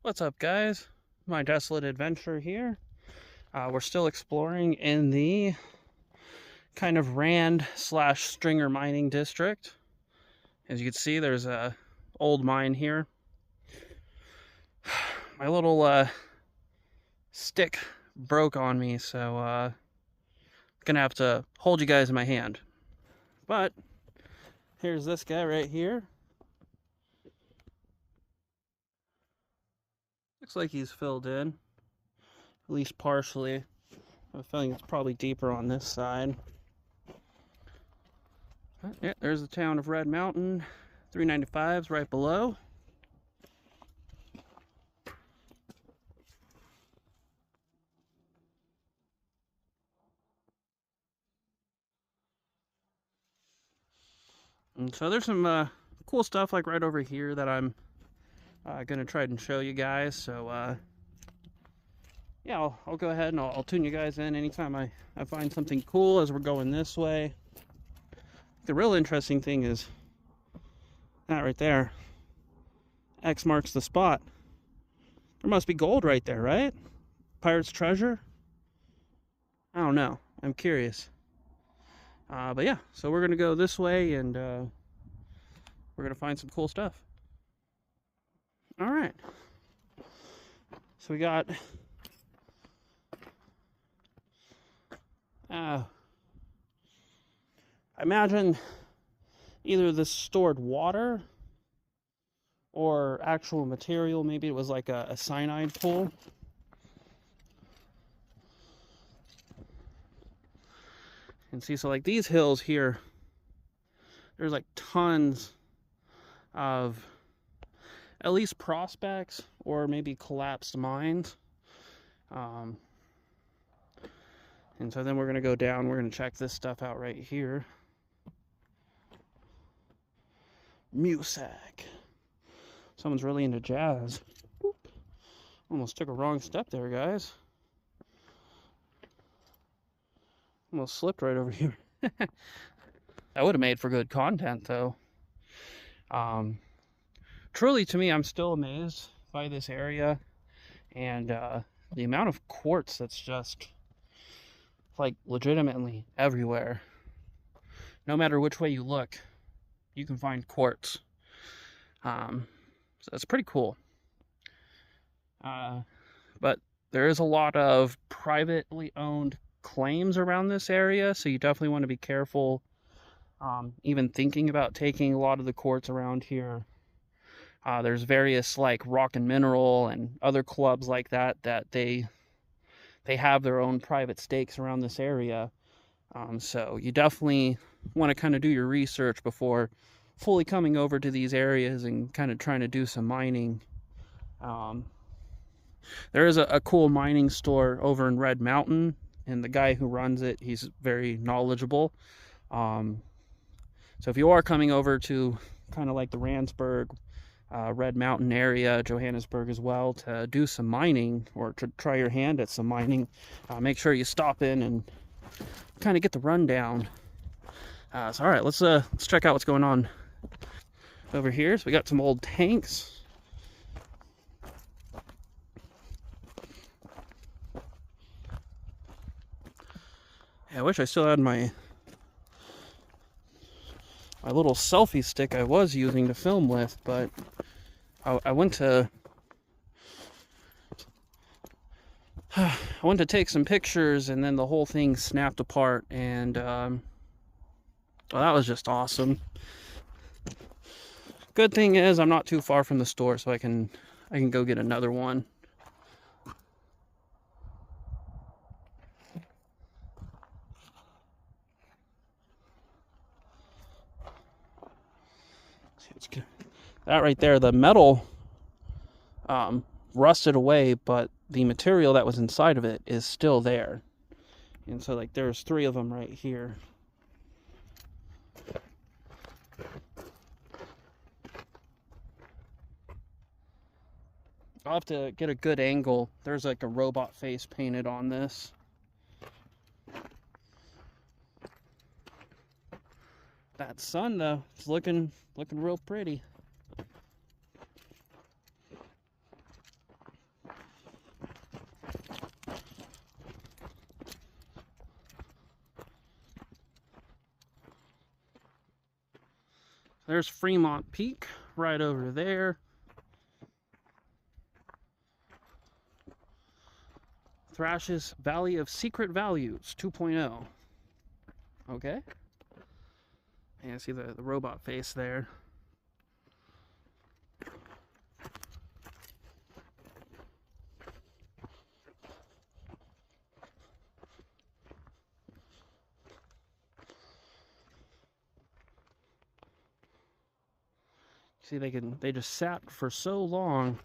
What's up, guys? My Desolate adventure here. We're still exploring in the kind of Rand slash Stringer mining district. As you can see, there's a old mine here. My little stick broke on me, so gonna have to hold you guys in my hand. But here's this guy right here. Looks like he's filled in, at least partially. I have a feeling it's probably deeper on this side. Yeah, there's the town of Red Mountain. 395's right below. And so there's some cool stuff like right over here that I'm gonna try and show you guys. So yeah, I'll go ahead and I'll tune you guys in anytime I find something cool as we're going this way. The real interesting thing is that right there. X marks the spot. There must be gold right there, right? Pirate's treasure? I don't know. I'm curious. But yeah, so we're gonna go this way and we're gonna find some cool stuff. All right. So we got I imagine either this stored water or actual material. Maybe it was like a cyanide pool. And see, so like these hills here, there's like tons of at least prospects or maybe collapsed mines. And so then we're going to go down. We're going to check this stuff out right here. Music. Someone's really into jazz. Whoop. Almost took a wrong step there, guys. Almost slipped right over here. That would have made for good content, though. Truly, to me, I'm still amazed by this area and the amount of quartz that's just like legitimately everywhere. No matter which way you look, you can find quartz. So it's pretty cool. But there is a lot of privately owned claims around this area, so you definitely want to be careful. Even thinking about taking a lot of the quartz around here. There's various like rock and mineral and other clubs like that they have their own private stakes around this area. So you definitely want to kind of do your research before fully coming over to these areas and kind of trying to do some mining. There is a cool mining store over in Red Mountain, and the guy who runs it, he's very knowledgeable. So if you are coming over to kind of like the Randsburg, Red Mountain area, Johannesburg as well, to do some mining or to try your hand at some mining, make sure you stop in and kind of get the rundown. So all right, let's check out what's going on over here. So we got some old tanks. I wish I still had my little selfie stick I was using to film with, but I went to take some pictures and then the whole thing snapped apart, and well, that was just awesome. Good thing is I'm not too far from the store, so I can go get another one. That right there, the metal rusted away, but the material that was inside of it is still there. And so like there's 3 of them right here. I'll have to get a good angle. There's like a robot face painted on this. That sun though, it's looking real pretty. There's Fremont Peak right over there. Thrash's Valley of Secret Values 2.0. Okay. And see the robot face there. See, they just sat for so long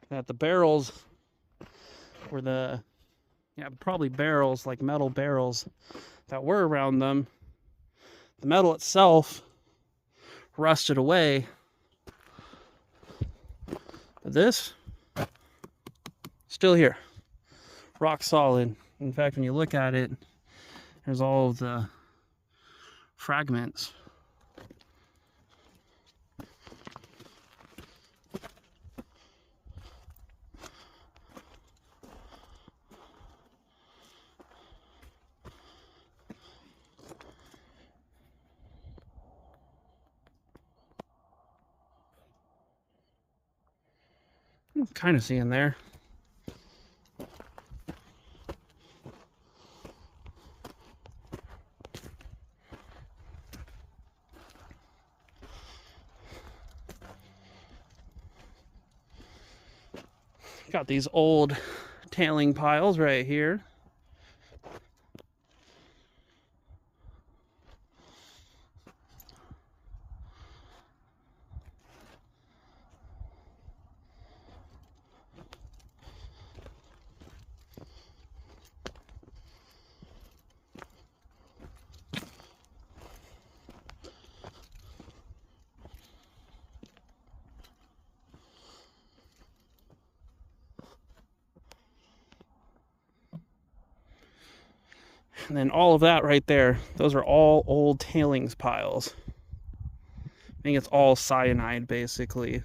that the barrels were probably barrels, like metal barrels that were around them. The metal itself rusted away. But this, still here. Rock solid. In fact, when you look at it, there's all of the fragments. Kind of seeing there. Got these old tailing piles right here. And then all of that right there, those are all old tailings piles. I think it's all cyanide, basically.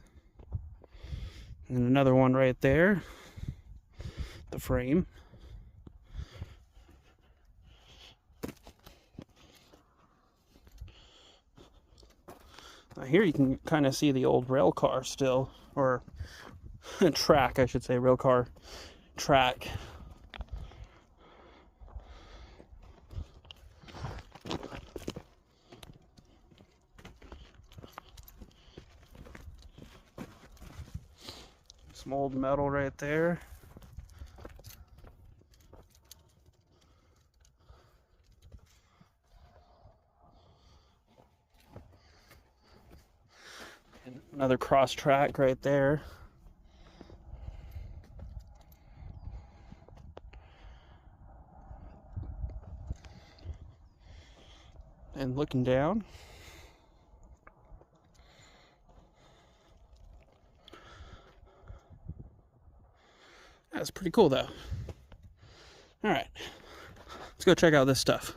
And then another one right there, the frame. Now here you can kind of see the old rail car still, or track, I should say, rail car track. Some old metal right there. And another cross track right there. And looking down, that's pretty cool though. All right, let's go check out this stuff.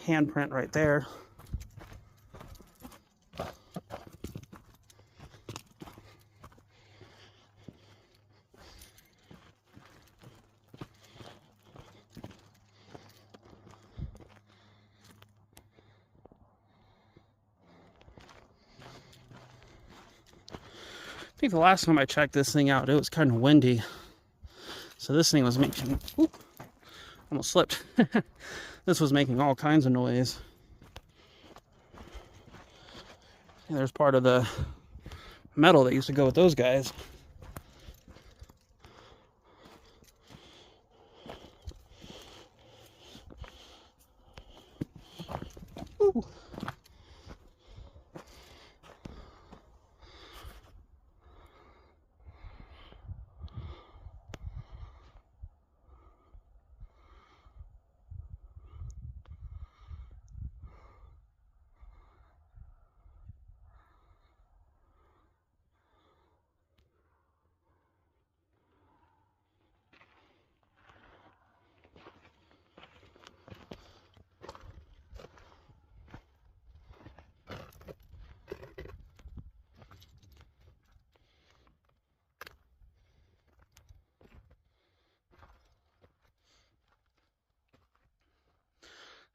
Handprint right there. I think the last time I checked this thing out, it was kind of windy. So this thing was making, whoop, almost slipped. This was making all kinds of noise. And there's part of the metal that used to go with those guys. Ooh.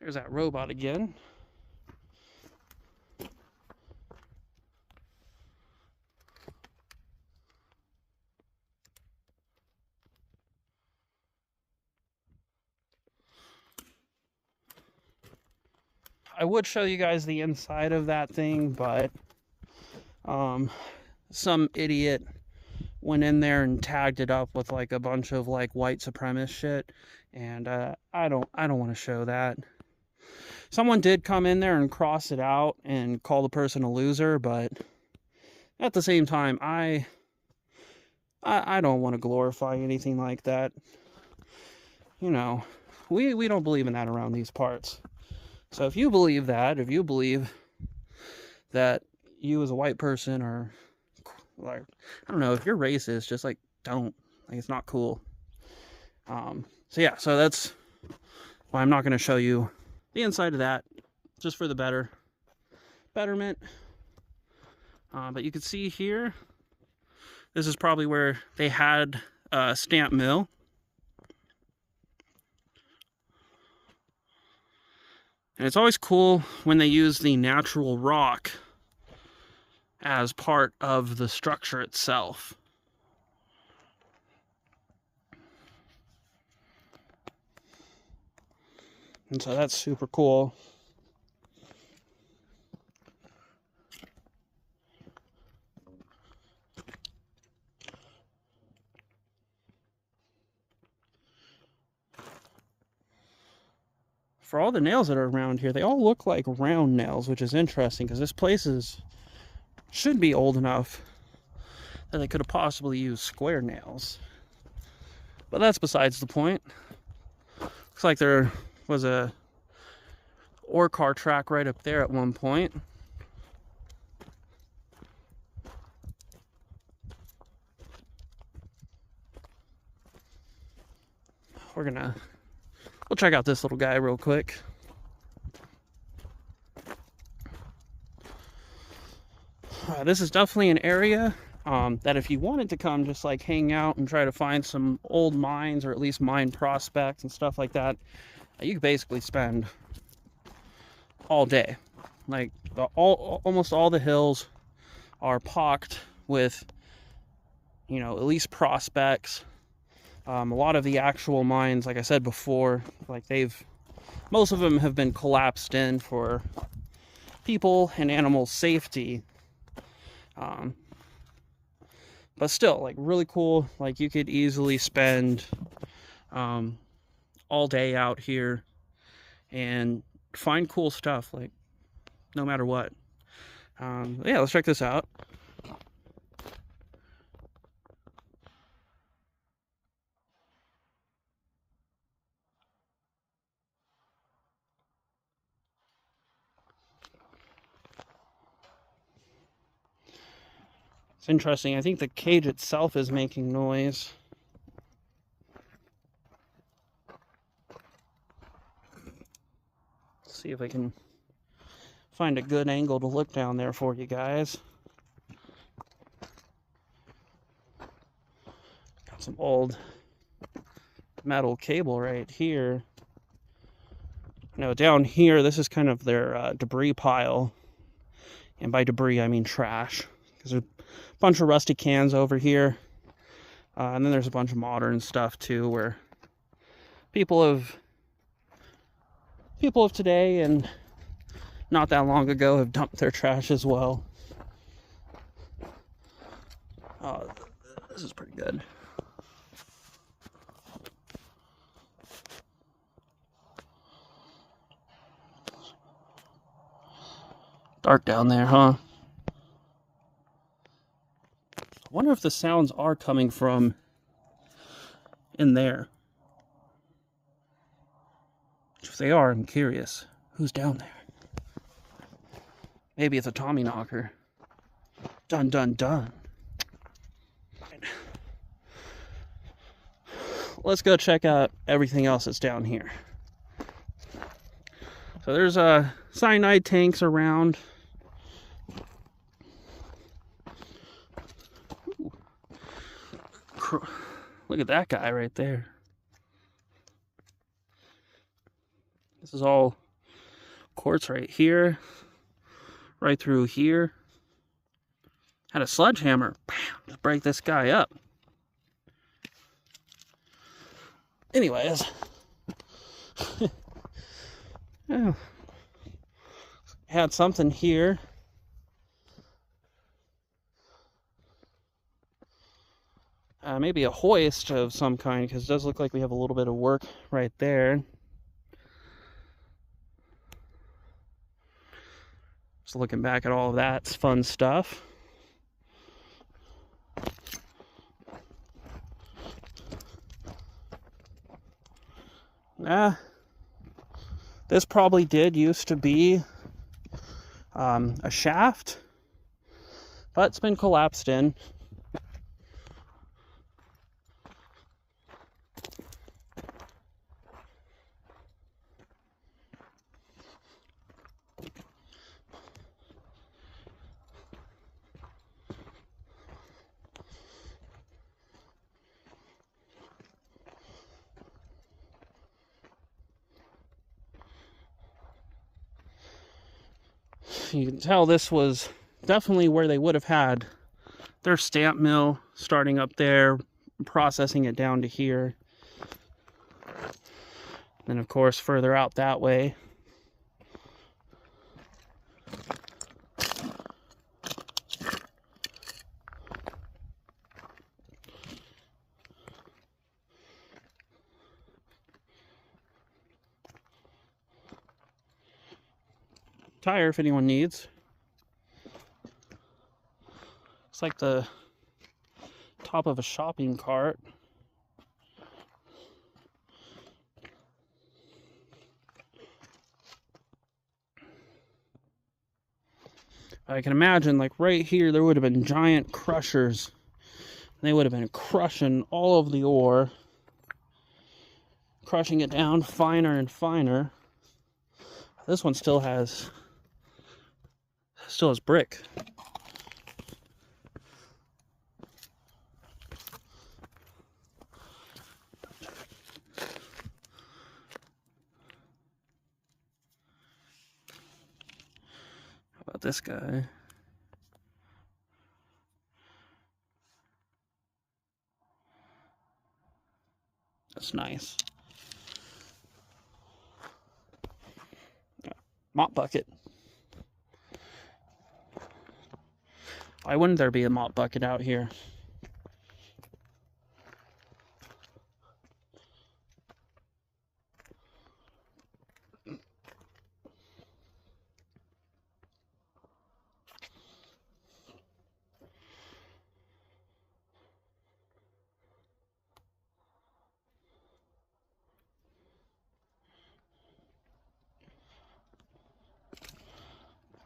There's that robot again. I would show you guys the inside of that thing, but some idiot went in there and tagged it up with like a bunch of like white supremacist shit, and I don't want to show that. Someone did come in there and cross it out and call the person a loser, but at the same time, I don't want to glorify anything like that. You know, we don't believe in that around these parts. So if you believe that, if you believe that you as a white person are, like, I don't know, if you're racist, just like don't, like, it's not cool. So yeah, so that's why I'm not going to show you the inside of that, just for the betterment. But you can see here, this is probably where they had a stamp mill. And it's always cool when they use the natural rock as part of the structure itself. And so that's super cool. For all the nails that are around here, they all look like round nails, which is interesting because this place should be old enough that they could have possibly used square nails. But that's besides the point. Looks like there was a ore car track right up there at one point. We'll check out this little guy real quick. This is definitely an area that if you wanted to come just like hang out and try to find some old mines or at least mine prospects and stuff like that, you could basically spend all day. Like almost all the hills are pocked with, you know, at least prospects. A lot of the actual mines, like I said before, like most of them have been collapsed in for people and animal safety. But still, like, really cool. Like, you could easily spend all day out here and find cool stuff, like, no matter what. Yeah, let's check this out. It's interesting. I think the cage itself is making noise. Let's see if I can find a good angle to look down there for you guys. Got some old metal cable right here. Now down here, this is kind of their debris pile. And by debris, I mean trash. Because there's a bunch of rusty cans over here. And then there's a bunch of modern stuff too, where people of today and not that long ago have dumped their trash as well. Oh, this is pretty good. Dark down there, huh? I wonder if the sounds are coming from in there. If they are, I'm curious. Who's down there? Maybe it's a Tommy knocker. Dun dun dun. Let's go check out everything else that's down here. So there's cyanide tanks around. Ooh. Look at that guy right there. This is all quartz right here, right through here. Had a sledgehammer, bam, just break this guy up. Anyways, oh, had something here. Maybe a hoist of some kind, because it does look like we have a little bit of work right there. Just looking back at all of that, it's fun stuff. This probably did used to be a shaft, but it's been collapsed in. You can tell this was definitely where they would have had their stamp mill, starting up there, processing it down to here. And of course, further out that way. Tire if anyone needs. It's like the top of a shopping cart. I can imagine, like right here, there would have been giant crushers. They would have been crushing all of the ore, crushing it down finer and finer. This one still has brick. How about this guy? That's nice. Mop bucket. Why wouldn't there be a mop bucket out here?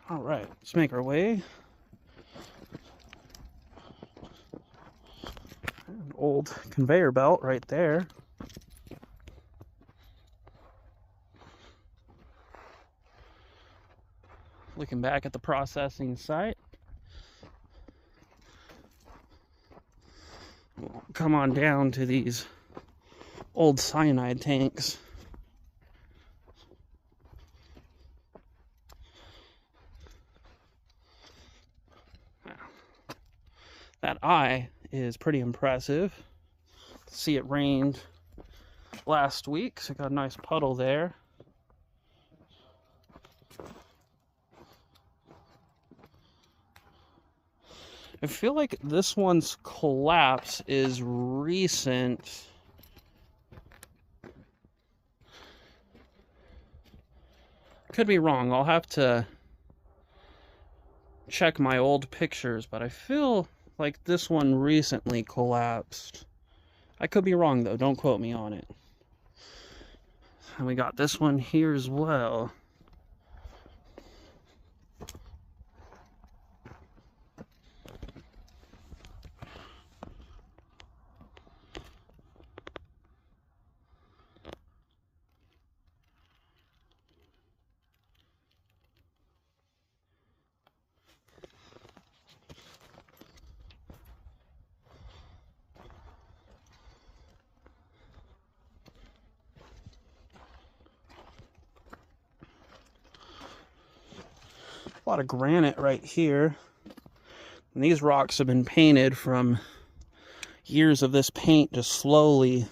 All right, let's make our way. An old conveyor belt right there. Looking back at the processing site. We'll come on down to these old cyanide tanks. That eye is pretty impressive. See, it rained last week, so got a nice puddle there. I feel like this one's collapse is recent. Could be wrong. I'll have to check my old pictures, but I feel like this one recently collapsed. I could be wrong though, don't quote me on it. And we got this one here as well. a lot of granite right here. And these rocks have been painted from years of this paint just slowly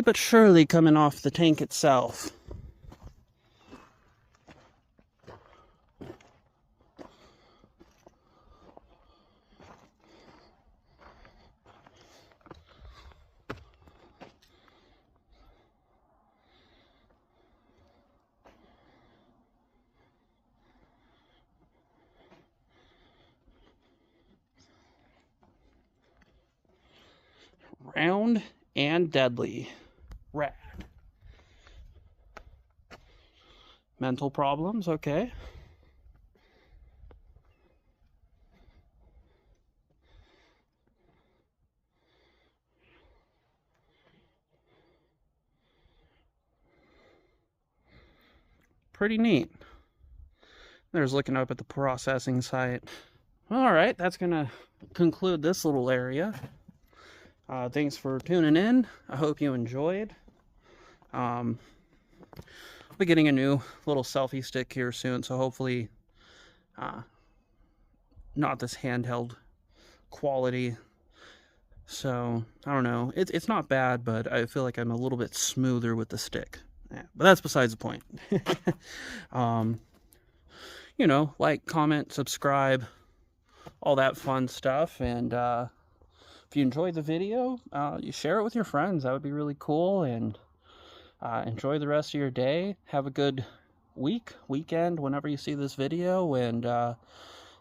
but surely coming off the tank itself. Round and deadly. Rad. Mental problems, okay. Pretty neat. There's looking up at the processing site. Alright, that's gonna conclude this little area. Thanks for tuning in. I hope you enjoyed. I'll be getting a new little selfie stick here soon, so hopefully not this handheld quality. So, I don't know. It's not bad, but I feel like I'm a little bit smoother with the stick. Yeah, but that's besides the point. You know, like, comment, subscribe, all that fun stuff, and if you enjoyed the video, you share it with your friends. That would be really cool. And enjoy the rest of your day. Have a good weekend, whenever you see this video. And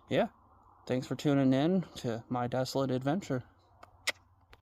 yeah, thanks for tuning in to my Desolate adventure.